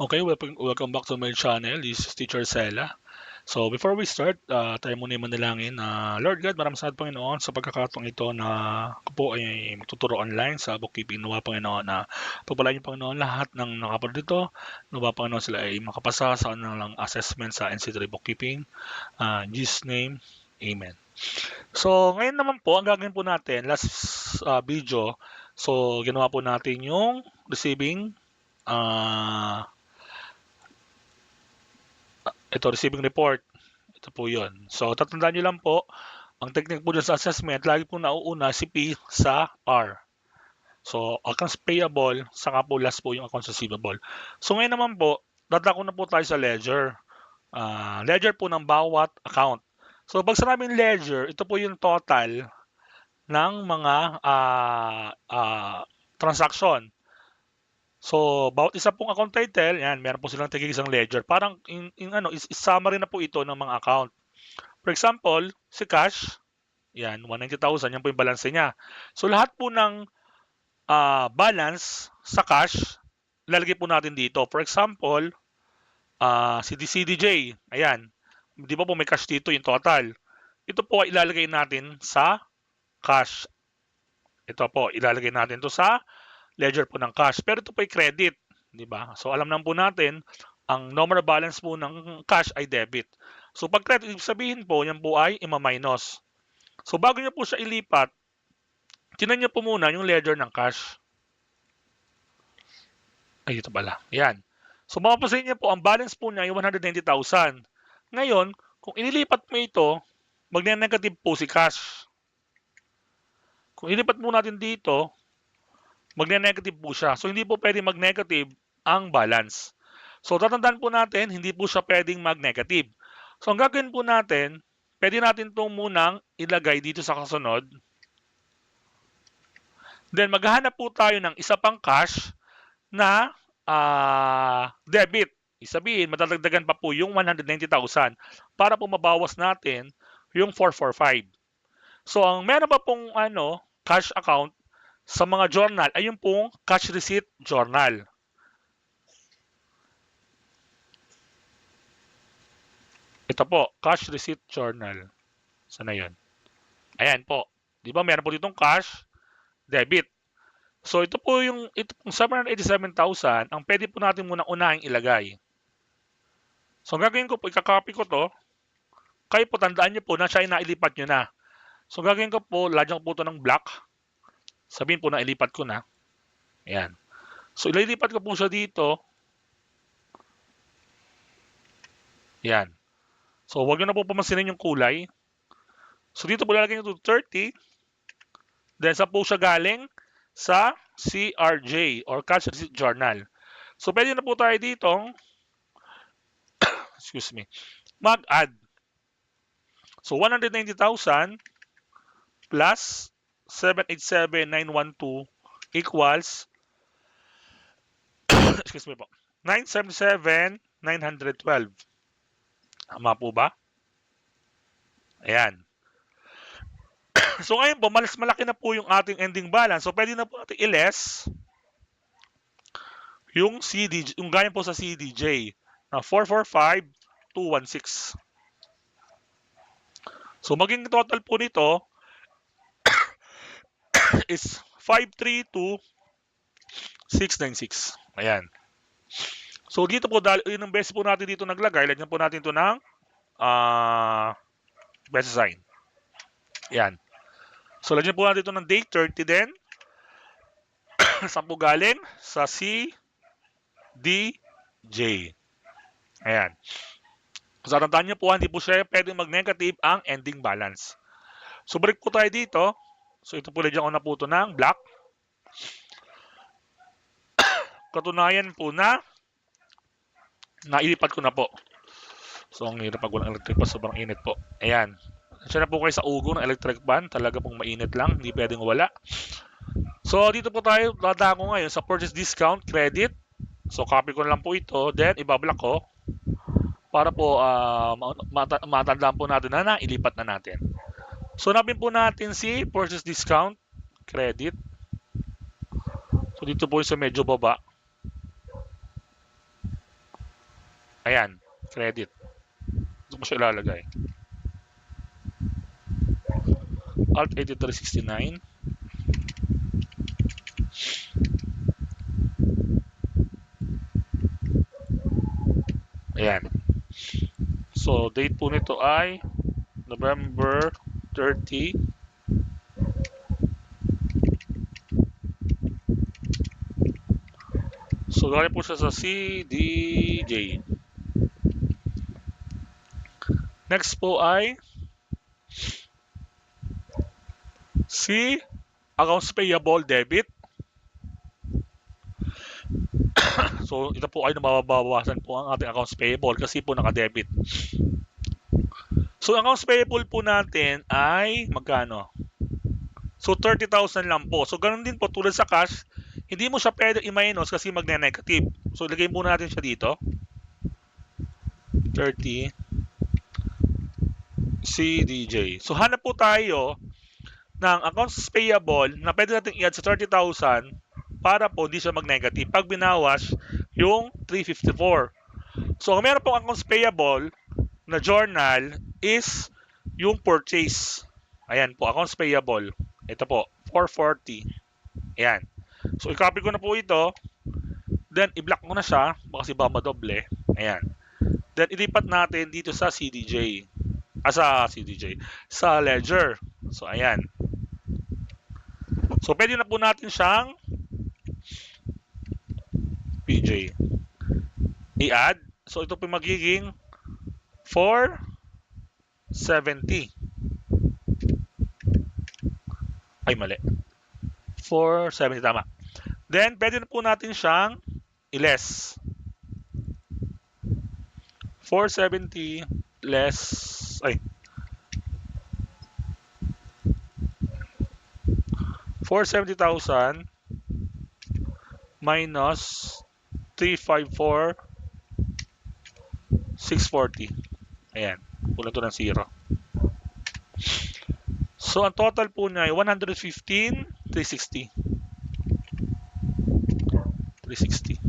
Okay, welcome back to my channel. This is Teacher Sela. So before we start, tayo muna yung manalangin. Lord God, maraming salamat Panginoon sa pagkakataong ito na ako po ay magtuturo online sa bookkeeping. Nawa Panginoon na pagpalain niyo Panginoon lahat ng nakapanood dito. Nawa Panginoon sila ay makapasa sa kanilang assessment sa NC3 bookkeeping. In Jesus' name, Amen. So ngayon naman po, ang gagawin po natin, last video, so ginawa po natin yung receiving receiving report. Ito po yun. So, tatandaan nyo lang po, ang technique po dyan sa assessment, lagi po nauuna si P sa R. So, accounts payable, saka po last po yung accounts receivable. So, ngayon naman po, dadako na po tayo sa ledger. Ledger po ng bawat account. So, pag sinabing ledger, ito po yung total ng mga transaction. So, bawat isa pong account title, yan, meron po silang tig-isang ledger. Parang summary na po ito ng mga account. For example, si cash, yan, 190,000, yan po yung balance niya. So, lahat po ng balance sa cash, lalagay po natin dito. For example, si CDJ, ayan, di ba po may cash dito yung total. Ito po ay ilalagay natin sa cash. Ito po, ilalagay natin to sa ledger po ng cash. Pero ito po ay credit, di ba? So, alam naman po natin, ang nominal balance po ng cash ay debit. So, pag credit, ibig sabihin po, yan po ay ima-minus. So, bago nyo po siya ilipat, tinan nyo po muna yung ledger ng cash. Ay, ito pala. Yan. So, mapapansin nyo po, ang balance po niya ay 190,000. Ngayon, kung inilipat mo ito, magne-negative po si cash. Kung ilipat mo natin dito, magne-negative po siya. So, hindi po pwedeng mag-negative ang balance. So, tatandaan po natin, hindi po siya pwedeng mag-negative. So, ang gagawin po natin, pwede natin itong munang ilagay dito sa kasunod. Then, maghahanap po tayo ng isa pang cash na debit. Isabihin, madadagdagan pa po yung 190,000 para po mabawas natin yung 445. So, ang meron pa pong cash account sa mga journal ay yung pong cash receipt journal. Ito po, cash receipt journal. Sana yun? Ayan po. Di ba meron po ditong cash, debit. So ito pong 787,000 ang pwede po natin munang unahing ilagay. So gagawin ko po, ikakopy ko to. Kayo po tandaan nyo po na siya ay nailipat nyo na. So gagawin ko po, lagyan ko po ito ng black. Sabihin po na ilipat ko na. Ayan. So ililipat ko po siya dito. Ayan. So huwag nyo na po pamansinin yung kulay. So dito po lalagyan nyo ito 30. Then sa po siya galing? Sa CRJ or Cash Receipt Journal. So pwede na po tayo dito mag-add. So 190,000 plus 787,912 equals 977,912. Tama po ba? Ayan. So ngayon po, malaki na po yung ating ending balance. So pwede na po natin i-less yung CDJ, yung ganyan po sa CDJ na 445,216. So maging total po nito is 532,696. Ayan. So dito po, dahil yun ang best po natin dito naglagay, lagyan po natin ito ng best sign. Ayan. So lagyan po natin ito ng date 30 din. Saan po galing? Sa CDJ. Ayan. So tandaan nyo po, hindi po siya pwedeng mag-negative ang ending balance. So balik po tayo dito. So ito po lagyan ko na po ito ng black. Katunayan po na nailipat ko na po. So ang hirap pag walang electric pan, sobrang init po. Ayan. Siya na po kayo sa ugo ng electric pan. Talaga pong mainit lang. Hindi pwedeng wala. So dito po tayo dadako ngayon sa purchase discount credit. So copy ko na lang po ito. Then ibablock ko. Para po matandaan po natin na ilipat na natin. So hanapin po natin si purchase discount credit. So dito po sa medyo baba. Ayan, credit. Ito mo siya ilalagay. Alt 8369. Ayan. So, date po nito ay November 30. So, galing po siya sa CDJ. Next po ay si accounts payable debit. So, ito po ay nababawasan po ang ating accounts payable kasi po naka-debit. So, ang accounts payable po natin ay magkano? So, 30,000 lang po. So, ganun din po tulad sa cash, hindi mo siya pwede i-minus kasi magne-negative. So, ilagay muna natin siya dito. 30 CDJ. So, hanap po tayo ng accounts payable na pwede natin i-add sa 30,000 para po hindi siya mag-negative pag binawas yung 354. So, kung meron pong accounts payable na journal is yung purchase. Ayan po, accounts payable. Ito po, 440. Ayan. So, i-copy ko na po ito. Then, i-block ko na siya. Kasi baka madoble. Ayan. Then, ilipat natin dito sa CDJ. Sa CDJ. Sa ledger. So, ayan. So, pwede na po natin siyang PJ. I-add. So, ito po magiging 470. Ay, mali. 470, tama. Then, pwede na po natin siyang i-less. 470 less, ay, 470,000 minus 354,640. Ayan, kulang to ng 0. So, ang total po niya ay 115,360. 360.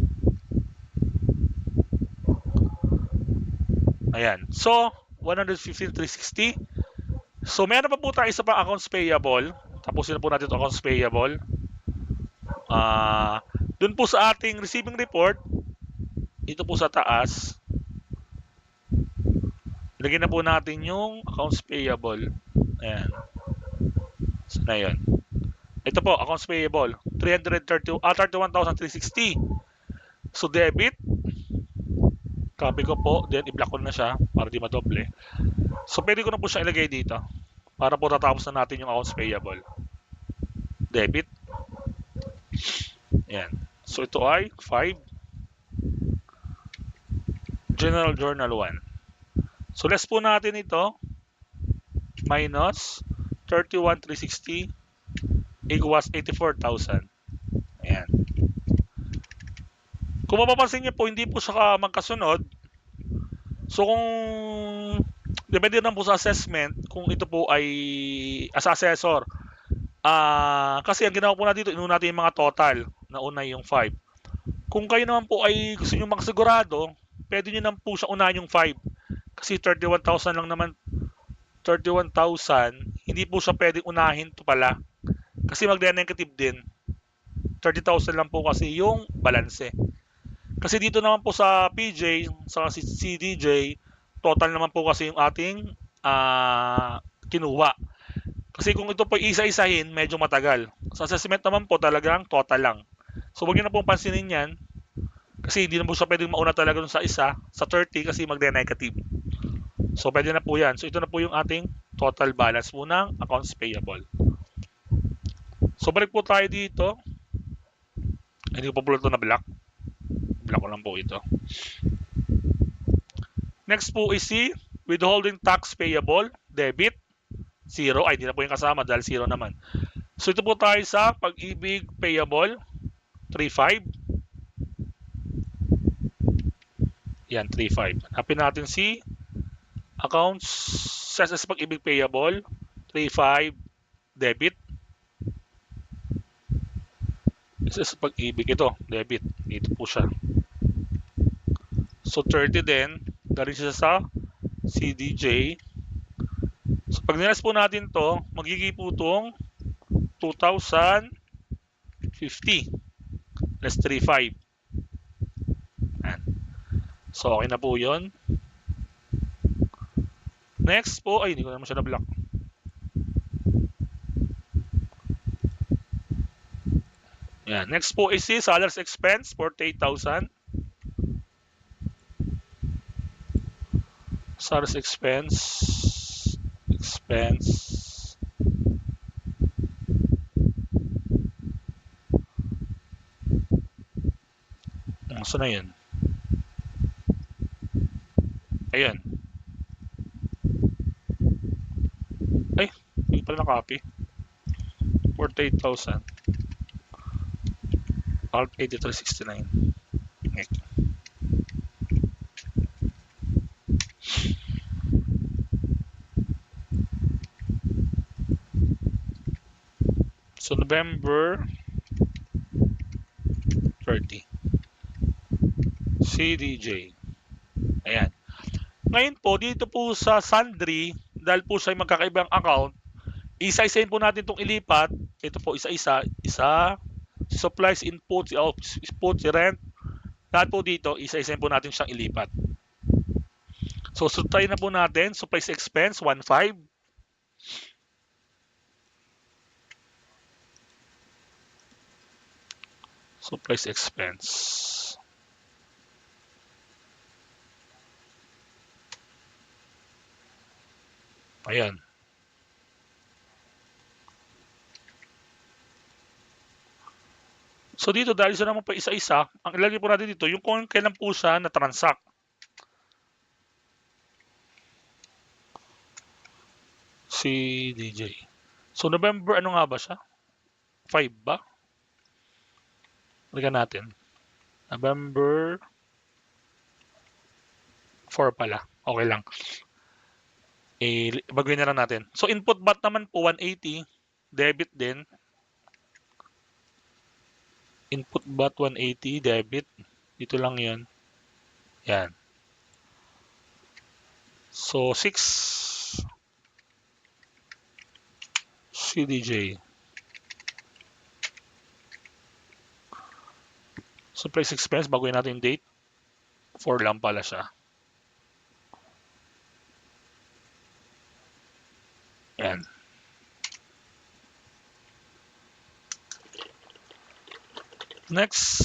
Ayan. So, 115,360. So, meron pa po tayo isa pang accounts payable. Tapusin na po natin ito accounts payable. Dun po sa ating receiving report, dito po sa taas, lagyan na po natin yung accounts payable. Ayan. So, na yun. Ito po, accounts payable. 31,360. So, debit. Copy ko po. Then, i-block ko na siya para di madoble. So, pwede ko na po siya ilagay dito. Para po tatapos na natin yung accounts payable. Debit. Ayan. So, ito ay 5. General Journal 1. So, less po natin ito. Minus 31,360 equals 84,000. Ayan. Kung mapapansin niyo po, hindi po siya magkasunod. So, kung depende naman po sa assessment, kung ito po ay as assessor, kasi ang ginawa po natin dito, inuna natin yung mga total. Nauna yung 5. Kung kayo naman po ay gusto nyo makasigurado, pwede nyo naman po siya unahin yung 5. Kasi 31,000 lang naman. 31,000, hindi po siya pwedeng unahin to pala. Kasi magne-negative din. 30,000 lang po kasi yung balance. Kasi dito naman po sa PJ, sa CDJ, total naman po kasi yung ating kinuha. Kasi kung ito po isa-isahin, medyo matagal. Sa assessment naman po talagang total lang. So huwag nyo na pong pansinin yan. Kasi hindi na po siya pwedeng mauna talaga dun sa isa, sa 30 kasi magne-negative. So pwede na po yan. So ito na po yung ating total balance po ng accounts payable. So balik po tayo dito. Hindi ko pa po ito na block. Block ko lang po ito. Next po is si withholding tax payable, debit, 0. Ay, hindi na po yung kasama dahil 0 naman. So ito po tayo sa pag-ibig payable, 3.5. Yan, 3.5. Hanapin natin si accounts sa pag-ibig payable, 3.5 debit. Sa pag-ibig ito, debit. Dito po siya. So 30 din, galing siya sa CDJ. So pag nilas po natin to, magiging po itong 2,050 less 3,500. Yan. So okay na po yun. Next po, ay hindi ko naman siya na-block. Yan. Next po is si Salaries Expense, 48,000. Salaries Expense. So na yun. Ayan. Ay, hindi pala na-copy. 48,000. Alt 8369. Okay. So November 30. CDJ. Ayan. Ngayon po, dito po sa Sundry, dahil po siya magkakaibang account, isa-isahin po natin itong ilipat. Ito po, isa-isa. Isa, supplies, inputs, si rent. Lahat po dito, isa-isahin po natin siyang ilipat. So, try na po natin. Supplies expense, 1,500. Supplies expense. Ayan. So dito, dahil sa naman pa isa-isa, ang ilagay po natin dito, yung kung kailan po siya na-transact. CDJ. So November, ano nga ba siya? 5 ba? Lagyan natin. November 4 pala. Okay lang. Baguhin na lang natin. So input bat naman po 180. Debit din. Input bat 180. Debit. Dito lang yun. Yan. So 6 CDJ. Supplies expense. Baguhin natin yung date. 4 lang pala siya. Yan. Next.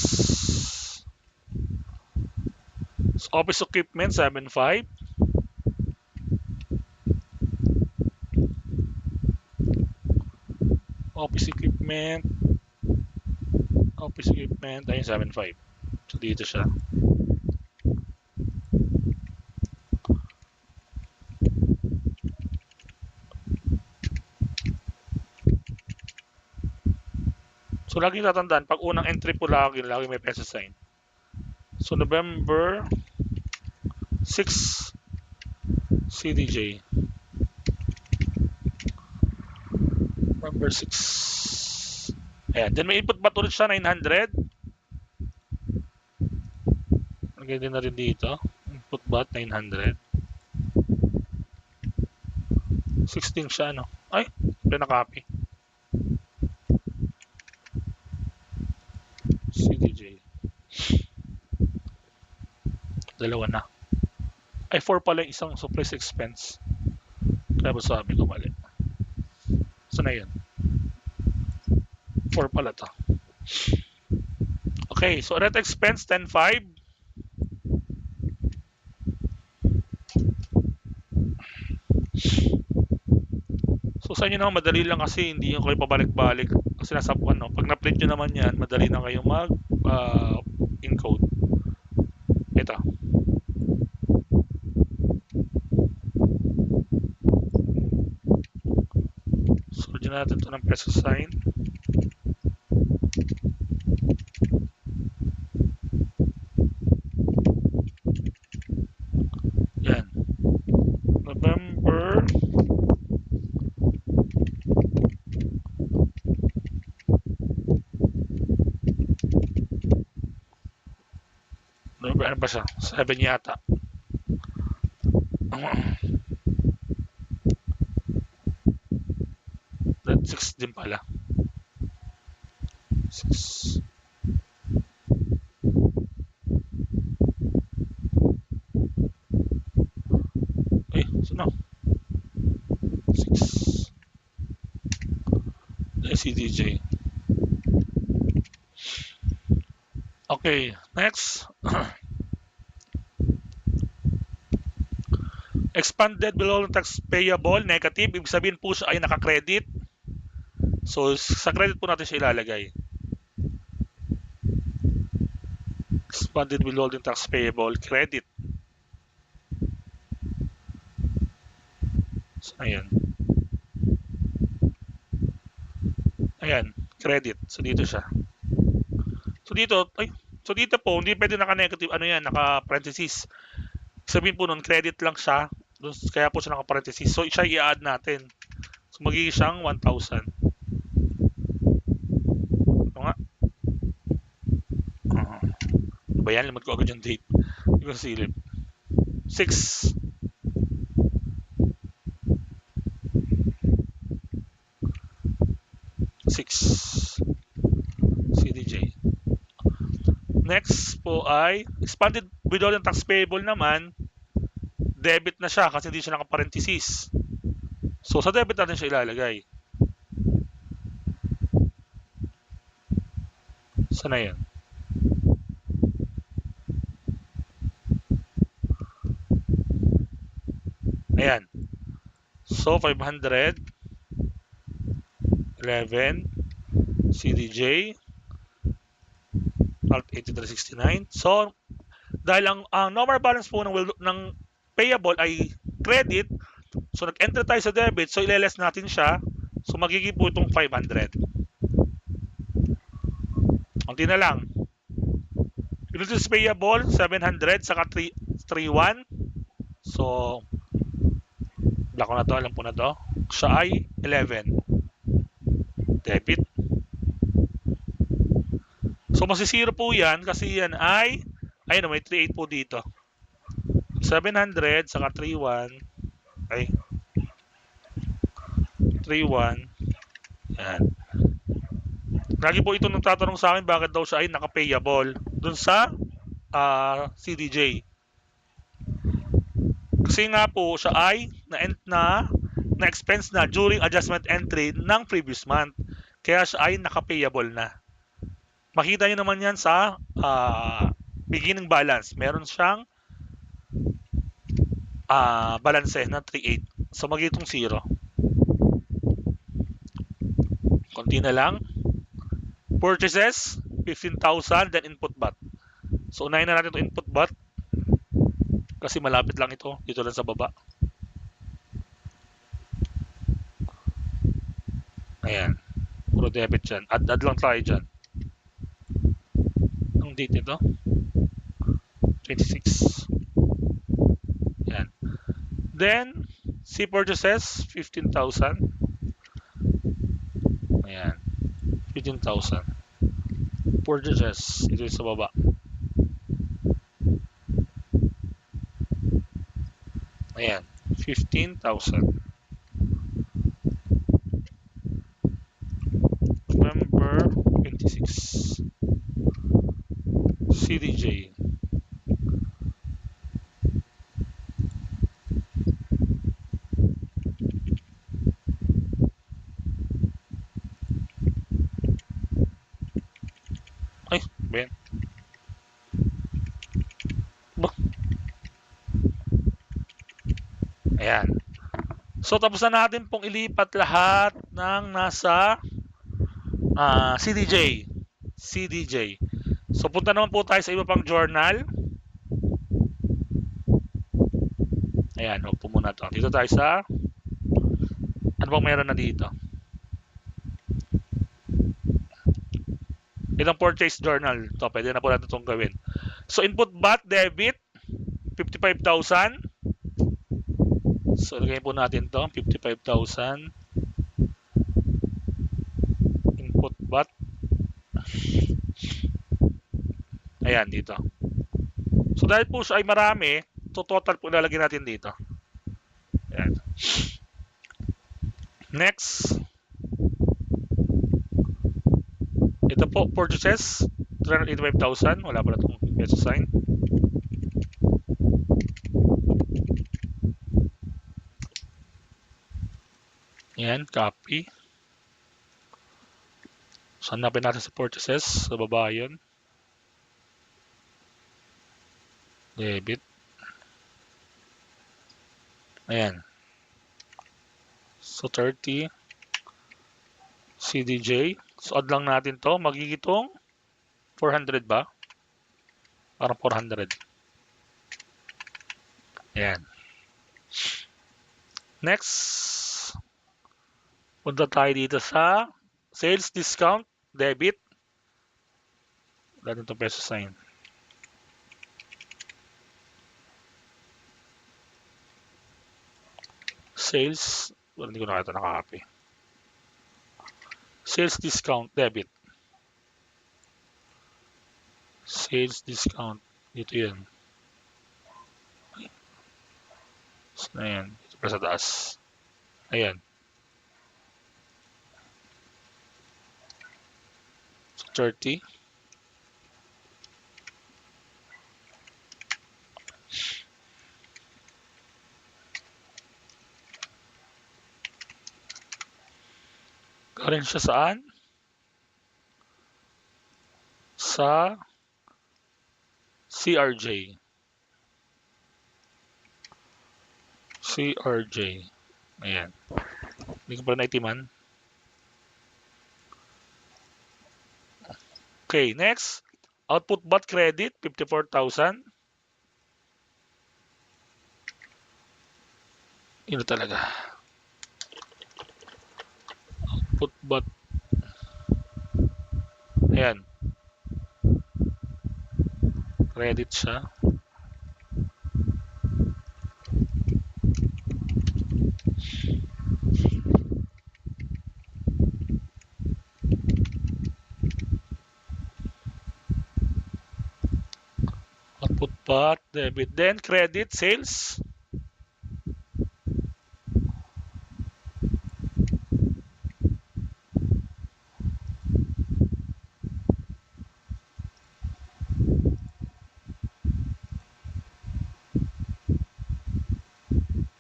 Office equipment, 7,500. Office equipment. Ayun, 7,500. So, dito siya. So, lagi tatandaan, pag unang entry po lagi may peso sign. So, November 6 CDJ. November 6. Ayan. Then, may input ba ulit siya? 900. Lagay din na rin dito. Input bat 900. 16 siya, no? Ay, pinaka-copy. CDJ. Dalawa na. Ay, 4 pala yung isang supplies expense. Kaya ba sabi ko mali? So na yun. 4 pala to. Okay, so rent expense 10,500. So sa inyo naman, madali lang kasi hindi nyo kayo pabalik-balik. Kasi nasa ano, pag na-print nyo naman yan, madali na kayo mag-encode. Ito. So, dyan natin ito ng peso sign. Yan. November Ano ba siya? 7 yata. That 6 din pala. 6. Ay, sino? 6. CDJ. Okay, next. Expanded below tax payable, negative. Ibig sabihin po siya ay naka-credit. So, sa credit po natin siya ilalagay. Expanded below tax payable, credit. So, ayan. Ayan, credit. So, dito siya. So dito po, hindi pwede naka-negative, ano yan, naka-parenthesis. Sabihin po nun, credit lang siya. Kaya po siya naka-parenthesis. So, siya i-add natin. So, magiging siyang 1,000. Ito nga. Ano ba yan? Limot ko agad yung date. Hindi ko silip. 6. CDJ. Next po ay expanded withholding tax payable naman. Debit na siya kasi hindi siya naka-parenthesis. So, sa debit natin siya ilalagay. Saan na yan? Ayan. So, 500. 11. CDJ. Alt 8369. So, dahil ang normal balance po ng payable ay credit, so nag-enter tayo sa debit, so ile-less natin siya. So, magiging po itong 500. Kunti na lang. Utilities payable, 700, saka 31. So, black ko na to, alam po na to. Siya ay 11. Debit. So, masisiro po yan kasi yan ay, ayun, may 38 po dito. 700, saka 31. Ay, 31. Yan. Lagi po ito nang tatanong sa akin bakit daw siya ay naka-payable dun sa CDJ. Kasi nga po siya ay na-expense na during adjustment entry ng previous month. Kaya siya ay naka-payable na. Makita nyo naman yan sa beginning balance. Meron siyang balance na 38. So magiging 0. Konti na lang. Purchases, 15,000, then input BAT. So unahin na natin ito input BAT. Kasi malapit lang ito. Dito lang sa baba. Ayan. Puro debit dyan. Add lang tayo dyan. Ang date nito? 26. Ayan. Then, C purchases, 15,000. Ayan. 15,000. Purchases. Ito yung sa baba. Ayan. 15,000. November 26. CDJ. Ay, Ben. Ayan. So, tapos na natin pong ilipat lahat ng nasa CDJ. CDJ. So, punta naman po tayo sa iba pang journal. Ayan, huwag po muna ito. Dito tayo sa ano bang meron na dito? Itong purchase journal. Ito, pwede na po natin itong gawin. So, input BAT, debit, 55,000. So, lagay po natin ito, 55,000. Input BAT. Ayan, dito. So dahil po siya ay marami, so total po ilalagay natin dito. Ayan. Next. Ito po, purchases, 385,000. Wala pala itong peso sign. Ayan, copy. So, hanapin natin sa purchases. Sa baba yun. Debit. Ayan. So, 30. CDJ. So, add lang natin to. Magigitong 400 ba? Parang 400. Ayan. Next. Punta tayo dito sa sales discount, debit. Wala itong peso sign. Sales. Well, hindi ko na ito nakaka-copy. Sales discount, debit. Sales discount. Dito yun. Ayan. Dito pa sa taas. Ayan. So, 30. Galing siya saan? Sa CRJ. CRJ. Ayan. Hindi ko pala naitiman. Okay, next. Output bot credit, 54,000. Ino talaga. Output bot. Ayan. Credit siya. Output bot, debit. Then credit, sales.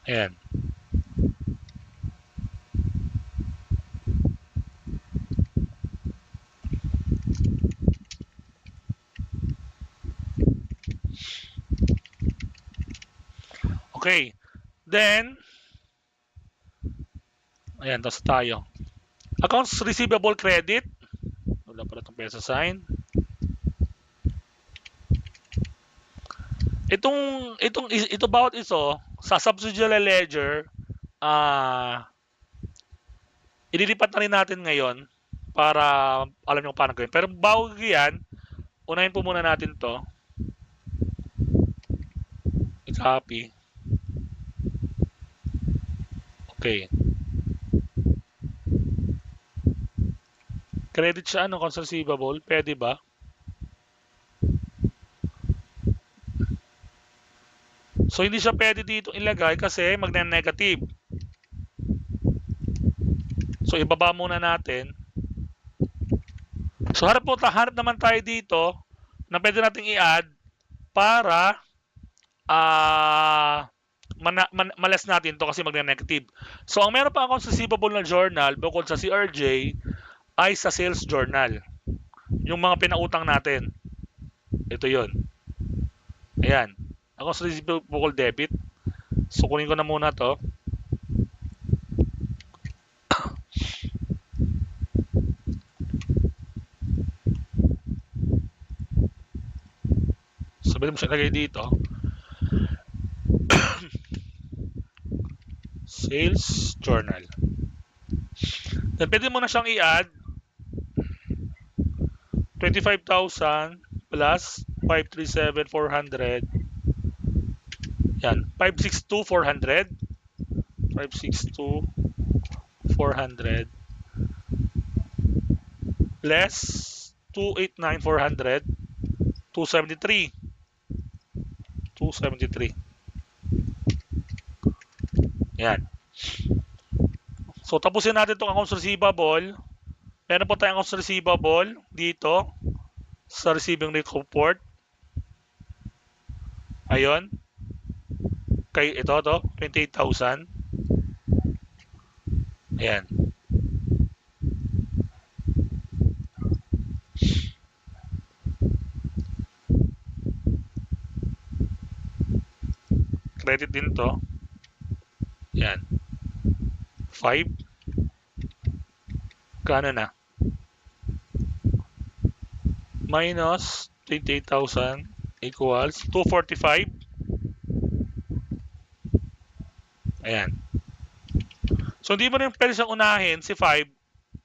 Ayan. Okay. Then, ayan, tapos tayo. Accounts receivable credit. Wala pala itong peso sign. Ito bawat iso, sa subsidiary ledger, ililipat na rin natin ngayon para alam nyo paano gawin. Pero bago yan, unahin po muna natin to. I-copy. Okay. Credit siya, ano, accounts receivable. Pwede ba? So, hindi siya pwede dito ilagay kasi magne-negative. So, ibaba muna natin. So, hanap naman tayo dito na pwede nating i-add para malas natin to kasi magne-negative. So, ang meron pa accounts receivable na journal bukod sa CRJ ay sa sales journal. Yung mga pinautang natin. Ito yon. Ayan. Accounts receivable debit. So, kunin ko na muna to. Sabi mo siya lagay dito. Sales journal. Then, pwede mo na siyang i-add 25,000 plus 537,400. Yan. 562,400. 562,400 less 289,400. 273. 273. Yan. So, tapusin natin itong accounts receivable. Meron po tayong accounts receivable dito sa receiving report. Ayun. Kay ito, 28,000. Ayan. Credit din to. Ayan. 5. Kano na? Minus 28,000 equals 245. Ayan. So, hindi mo rin pwede siyang unahin si 5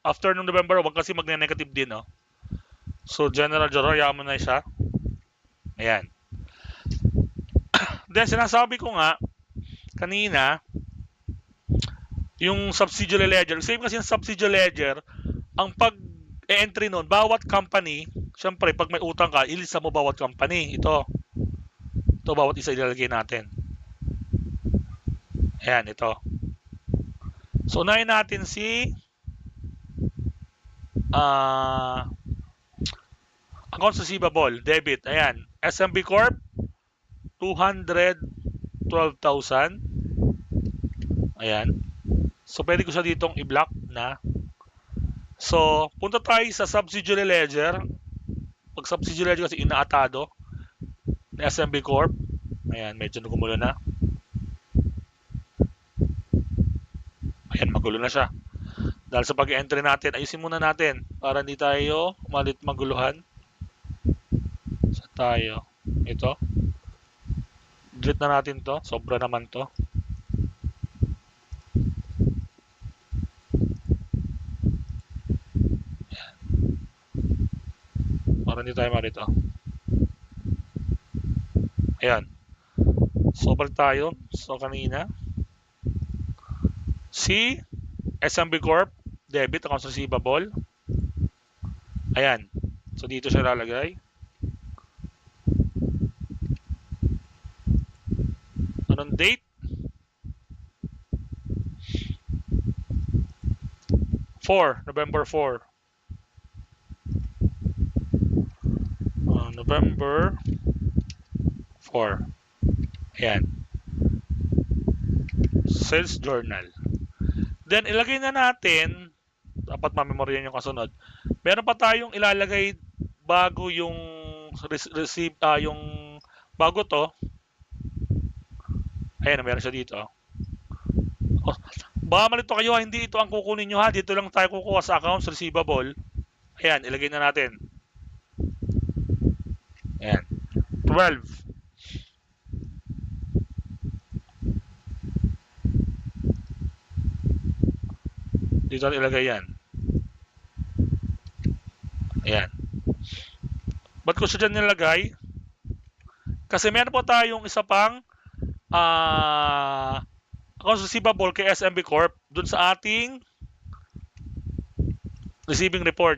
after ng November 1 kasi magne-negative din, no? So, general journal, hayaan mo na siya. Ayan. Then, sinasabi ko nga, kanina, yung subsidiary ledger, same kasi yung subsidiary ledger, ang pag-entry nun, bawat company, syempre, pag may utang ka, ilista mo bawat company. Ito, bawat isa ilalagay natin. Ayan, ito. So, unahin natin si accounts receivable, debit. Ayan, SMB Corp, 212,000. Ayan. So, pwede ko siya ditong i-block na. So, punta tayo sa subsidiary ledger. Pag subsidiary ledger kasi inaatado ni SMB Corp. Ayan, medyo nagumulo na. Ayan, magulo na siya. Dahil sa pag-entry natin, ayusin muna natin para hindi tayo umalit maguluhan. Sa tayo. Ito. Delete na natin to. Sobra naman to. Ayan. Para hindi tayo marito. Ayan. So, balik tayo. So, kanina. Si SMB Corp, debit, accounts receivable. Ayan. So, dito siya lalagay. Anong date? 4, November 4. November 4. Ayan. Sales journal. Then, ilagay na natin, dapat mamemoryan yung kasunod. Meron pa tayong ilalagay bago yung receive, yung bago to. Ayan, meron siya dito. Oh, baka malito kayo, hindi ito ang kukunin nyo ha. Dito lang tayo kukuha sa accounts receivable. Ayan, ilagay na natin. Ayan. 12. Dito natin ilagay yan. Ayan. Ba't ko siya dyan nilagay? Kasi meron po tayong isa pang accounts receivable kay SMB Corp dun sa ating receiving report.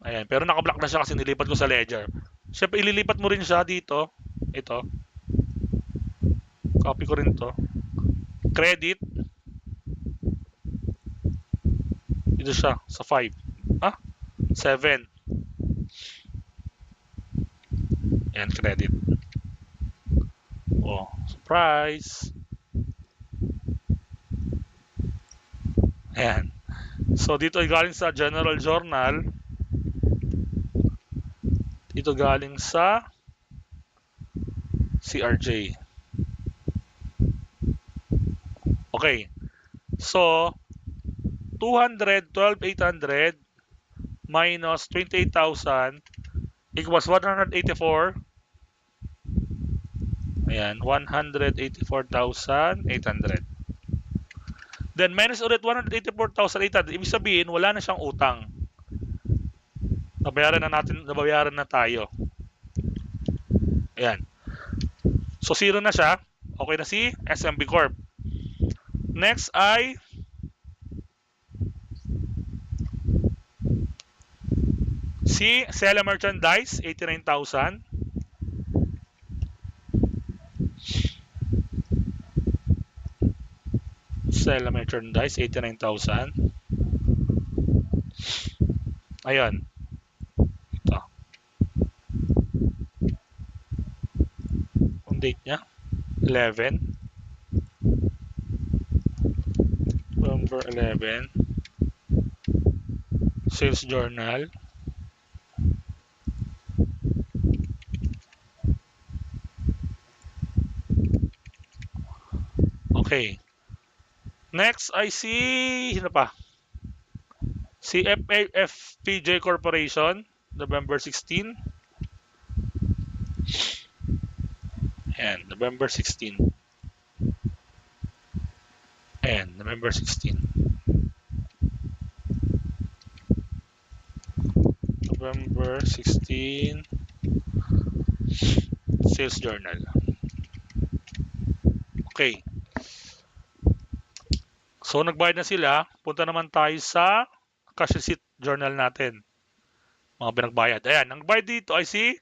Ayan. Pero nakablock na siya kasi nilipat ko sa ledger. Siyempre, ililipat mo rin siya dito. Ito. Copy ko rin to. Credit. Dito siya sa 5. 7. Ayan, credit. Oh, surprise. Ayan. So, dito ay galing sa General Journal. Ito galing sa CRJ. Okay. So, 212,800 minus 28,000 equals 184. Ayan, 184,800. Then, minus ulit 184,800. Ibig sabihin, wala na siyang utang. Nabayaran na tayo. Ayan. So, zero na siya. Okay na si SMB Corp. Next ay si Sela Merchandise, 89,000. Sell merchandise, 89,000. Ayun. Ito. Ang date niya, 11. November 11. Sales journal. Okay. Next, I see, sino pa? Si FAFPJ Corporation, November 16. Ayan, November 16. Ayan, November 16. November 16. Sales journal. Okay. So, nagbayad na sila. Punta naman tayo sa cash receipt journal natin. Mga pinagbayad. Ayan, ang bayad dito ay si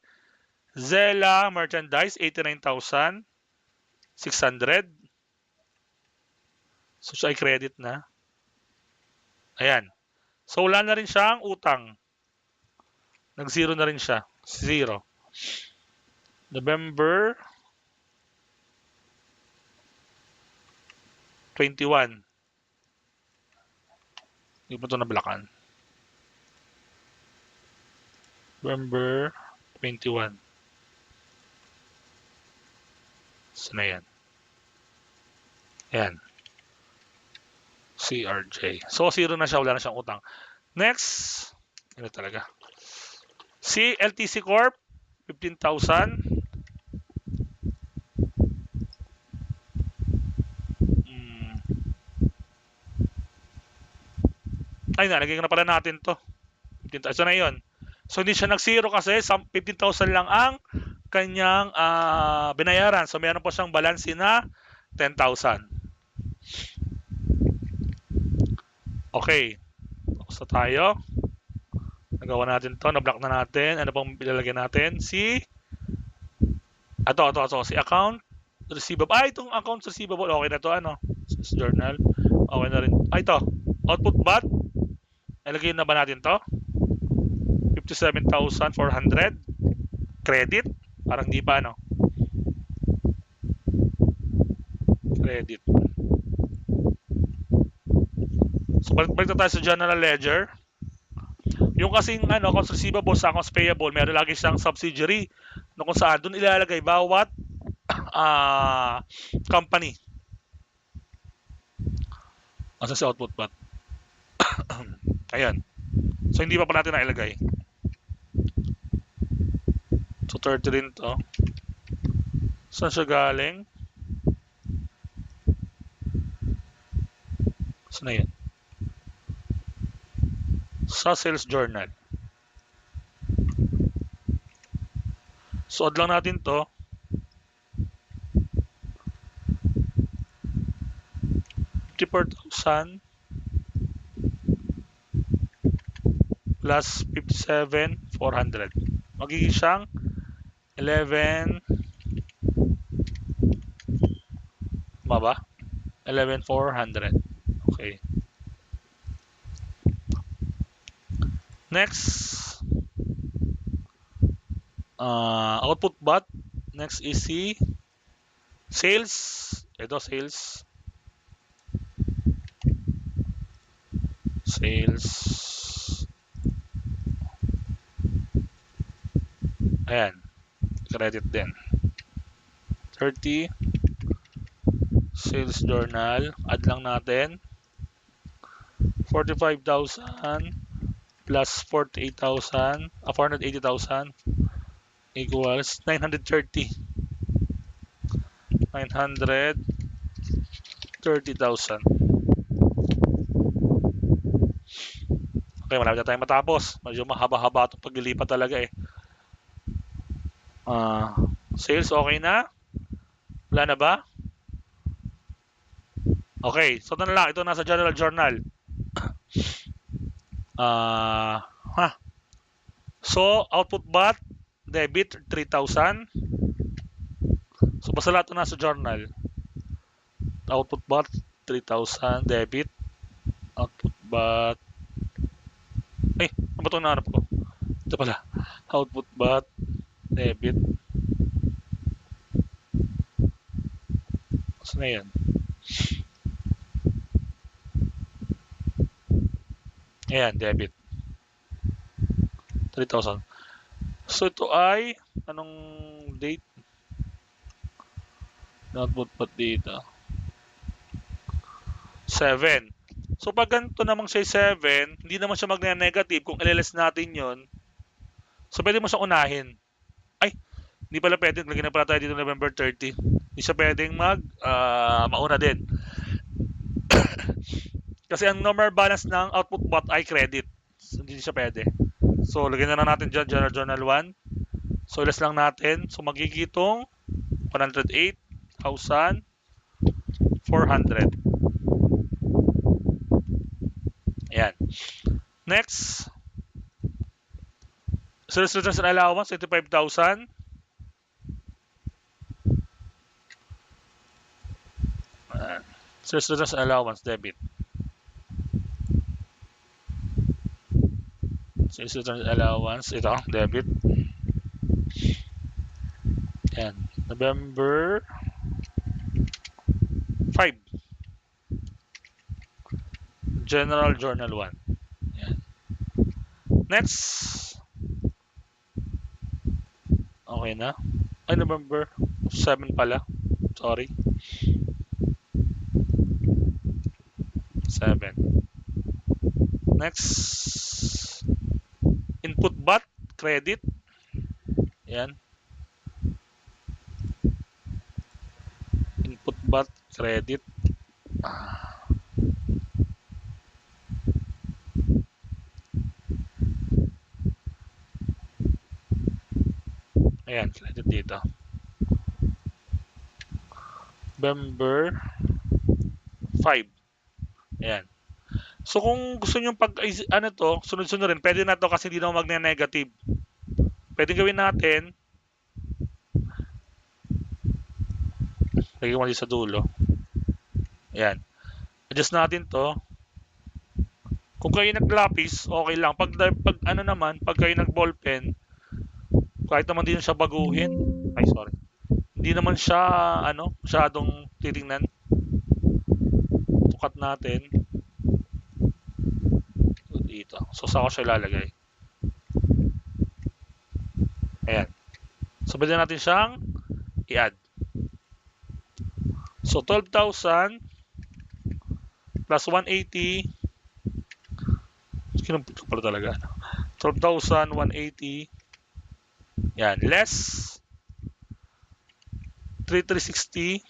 Zella Merchandise, 89,600. So, siya ay credit na. Ayan. So, wala na rin siyang utang. Nag-zero na rin siya. Zero. November 21. Hindi pa ito nablakan. November 21. Saan na yan? Ayan. CRJ. So, zero na siya. Wala na siyang utang. Next. Ano talaga? Si LTC Corp. 15,000. Ay, nalagay na pala natin to. 15,000 na yun. So, hindi siya nag-zero kasi 15,000 lang ang kanyang binayaran. So, meron po siyang balance na 10,000. Okay. Tapos na tayo. Nagawa natin to. Na-block na natin. Ano pong ilalagay natin? Si account receivable. Itong account receivable. Okay na to. Ano? Journal. Okay na rin. Ito. Output bot. Ilagay na ba natin to? 57,400. Credit. Parang di pa, ano? Credit. So, balik na tayo sa general ledger. Yung kasing accounts receivable sa accounts payable, meron lagi siyang subsidiary na kung saan doon ilalagay bawat company. Asa si output bot? Ayan. So, hindi pa natin nailagay. So, 30 rin to. Saan siya galing? Saan na yan? Sa sales journal. So, add lang natin to. $54,000 plus 57,400. Magiging siyang 11 ba? 11,400. Okay. Next, output bot. Next is si sales. Ito, sales. Sales. Ayan. Credit din. 30. Sales journal. Add lang natin. 45,000 plus 48,000. 480,000 equals 930. 930,000. Okay, marami na tayong matapos. Medyo mahaba-haba itong paglilipat talaga eh. Sales okay na? Wala na ba? Okay, so ito na lang. Ito nasa general journal. So, output bot, debit, 3,000. So, basta lahat ito nasa journal. Output bot, 3,000 debit. Output bot. Ay, ano ba itong nahanap ko? Ito pala. Output bot. Debit. Saan na yan? Ayan, debit. 3,000. So ito ay, anong date? Output bot data. 7. So pag ganito namang siya 7, hindi naman siya magne-negative kung LLS natin yon. So pwede mo siyang unahin. Ay, hindi pala pwede. Lagyan na pala tayo dito November 30. Hindi siya pwedeng mauna din. Kasi ang normal balance ng output bot ay credit. So, hindi siya pwede. So lagyan na natin dyan journal 1. So less lang natin. So magigitong 108,400. Ayan. Next, sales returns and allowance, 85,000. Sales returns and allowance, debit. Sales returns and allowance, ito, debit. Ayan. November 5. General Journal 1. Ayan. Next. Okay na. Ay, November 7 pala. Sorry. 7. Next. Input bot, credit. Ayan. Input bot, credit. Ayan, credit dito. November 5. Ayan. So kung gusto nyo sunod-sunod rin, pwede na to kasi hindi na magne-negative. Pwede gawin natin, lagyan mo sa dulo. Ayan. Adjust natin to. Kung kayo naglapis, okay lang. Pag kayo nag-ballpen, kahit naman din siya baguhin. Ay, sorry. Hindi naman siya, masyadong titingnan. Tukat natin. Dito. So, saan ko siya ilalagay? Ayan. So, pwede natin siyang i-add. So, 12,000 plus 180. Kinumpit ko pala talaga. 12,180. Yan. Less 3,360.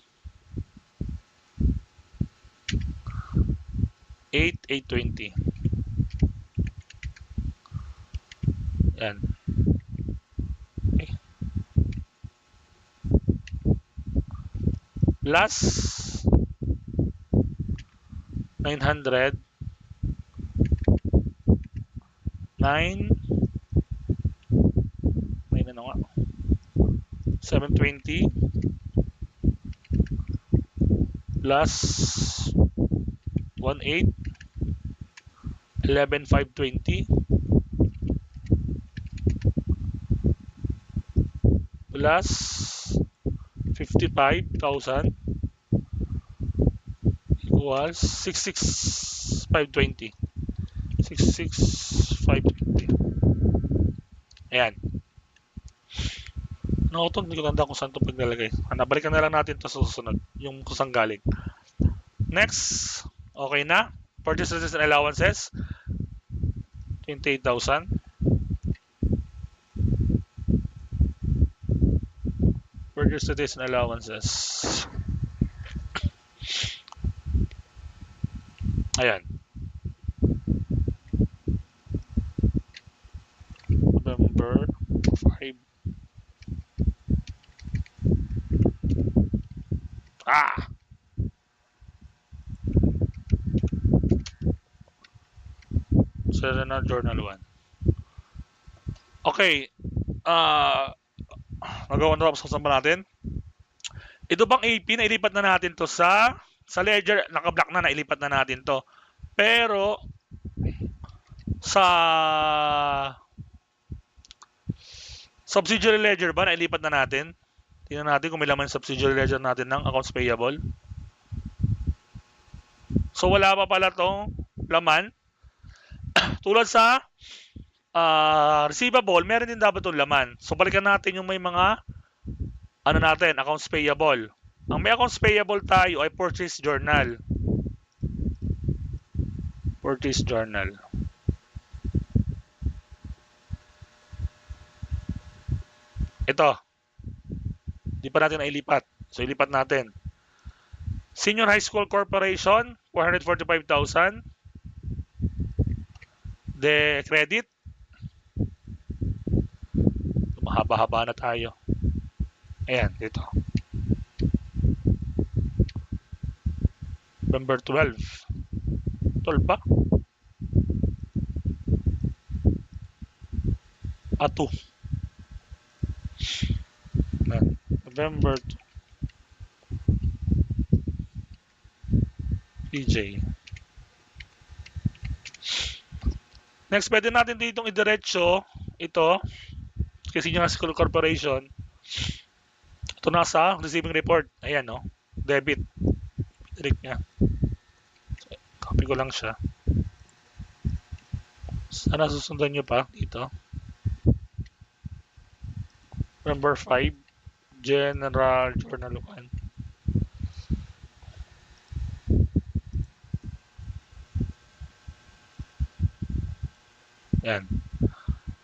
8,820. Yan. Okay. Plus 900. 720 plus 18 11,520 plus 55,000 equals 66,520. 66,520. Ayan. No, ito, hindi ko tanda kung saan ito paglalagay. Balikan na lang natin ito sa susunod. Yung kusang galing. Next. Okay na. Purchase returns and allowances. 28,000. Purchase returns and allowances. Ayan. November 5. Serena Journal 1. Okay. Nagawa na tapos kasama natin. Ito bang AP na ilipat na natin to sa Sa ledger, naka-block na, nailipat na natin to. Pero, sa subsidiary ledger ba, nailipat na natin? Tingnan natin kung may laman subsidiary ledger natin ng accounts payable. So, wala pa pala tong laman. Tulad sa receivable, meron din dapat itong laman. So, balikan natin yung may mga accounts payable. Ang may accounts payable tayo ay purchase journal. Purchase journal. Ito. Di pa natin nailipat. So, ilipat natin. Senior High School Corporation, 445,000. The credit. Mahaba-haba na tayo. Ayan, dito. November 12. 12 ba? 2. November 2. PJ. Next, pwede natin ditong idiretso ito kasi yung School Corporation. Ito nasa receiving report. Ayan, no? Debit. Direct niya. Copy ko lang siya. Sana susundan nyo pa dito. Number 5. General Journal 1. Yan.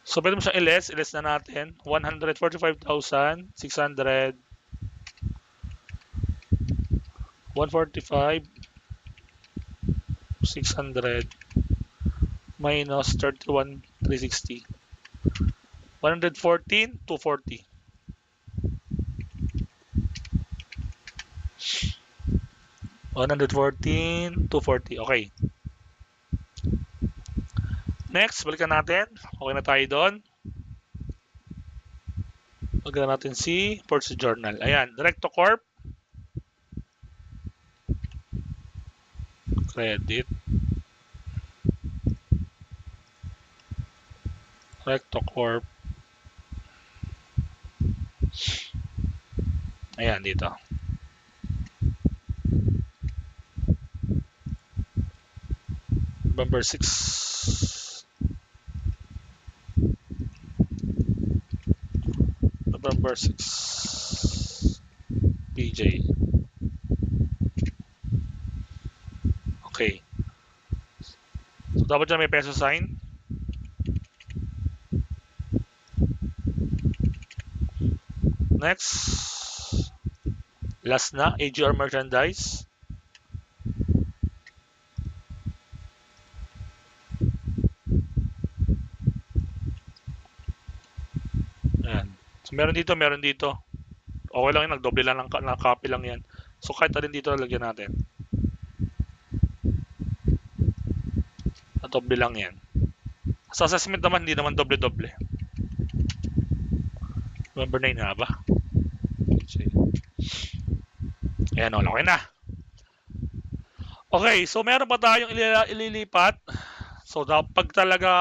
So, pwede mo siyang iles. Iles na natin. 145,600. 145. 600. Minus 31,360. 114, 240. 114, 240. Okay. Next, balikan natin. Okay na tayo doon. Balikan natin si Purchase Journal. Ayan, Direct to Corp. Credit. Direct to Corp. Ayan, dito. November 6. November 6. PJ. Okay. So, dapat dyan may peso sign. Next. Last na, AGR merchandise. Ayan. So, meron dito, meron dito. Okay lang yun, nagdoble lang ng copy lang yan. So, kahit alin dito lagyan natin. Doble lang yan. Sa assessment naman, hindi naman doble-doble. November 9 nga ba? Ayan o, okay na. Okay, so meron pa tayong ililipat. So, pag talaga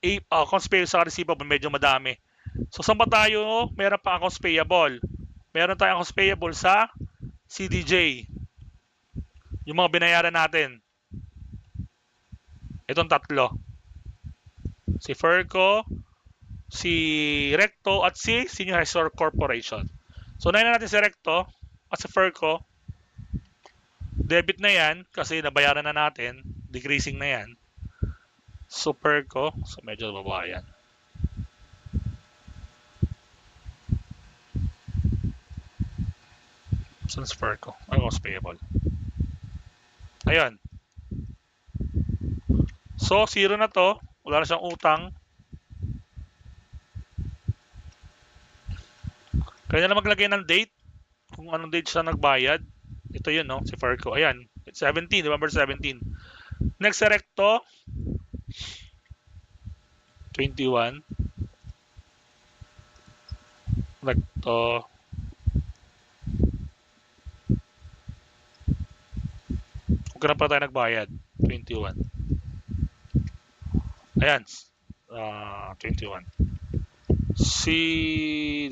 accounts payable sa receivable, medyo madami. So, saan pa tayo? Meron pa accounts payable. Meron tayong accounts payable sa CDJ. Yung mga binayaran natin. Itong tatlo. Si Ferco, si Recto, at si Senior High School Corporation. So, unahin na natin si Recto at si Ferco. Debit na yan kasi nabayaran na natin. Decreasing na yan. So, Ferco. So, medyo bababa yan. Saan si Ferco? Accounts payable. Ayun. So, 0 na to. Wala na siyang utang. Kaya na maglagay ng date. Kung anong date siya nagbayad. Ito yun, no? Si Ferco. Ayan. 17. November 17. Next, Recto. 21. Recto. Magkano pa tayo nagbayad? 21. Ayan. 21. Si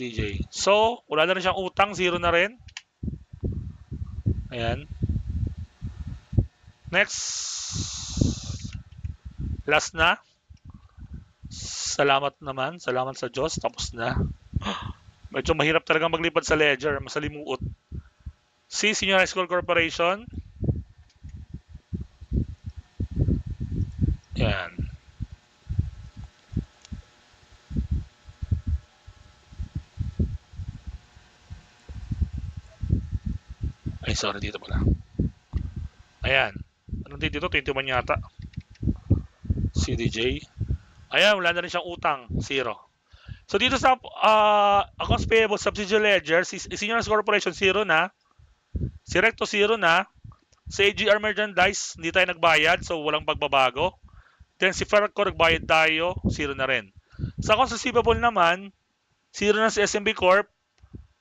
DJ. So, wala na rin siyang utang. Zero na rin. Ayan. Next. Last na. Salamat naman. Salamat sa Diyos. Tapos na. Medyo mahirap talaga maglipad sa ledger. Masalimuot. Si Senior High School Corporation. Yan. Ay, sorry. Dito pala. Ayan. Anong date dito? 21 yata. CDJ. Ayan, wala na rin siyang utang. Zero. So dito sa accounts payable subsidiary ledger, si Senior High School Corporation zero na. Si Recto zero na. Sa AGR merchandise, hindi tayo nagbayad, so walang pagbabago. Then si Ferrco, nagbayad tayo, zero na rin. Sa accounts receivable naman, zero na si SMB Corp.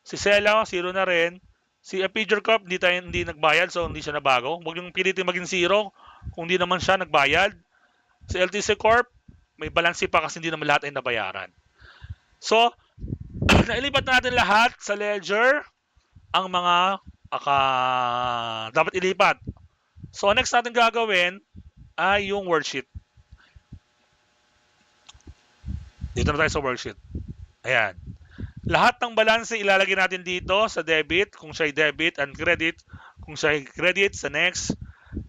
Si Sela, zero na rin. Si Apidure Corp, hindi nagbayad, so hindi siya nabago. Huwag yung pilitin maging zero kung hindi naman siya nagbayad. Si LTC Corp, may balansi pa kasi hindi naman lahat ay nabayaran. So, nailipat natin lahat sa ledger ang mga dapat ilipat. So, next natin gagawin ay yung worksheet. Dito na tayo sa worksheet. Ayan. Lahat ng balanse ilalagay natin dito sa debit, kung siya ay debit, and credit, kung siya ay credit sa next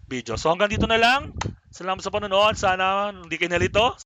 video. So, hanggang dito na lang. Salamat sa panonood. Sana hindi kayo nalito.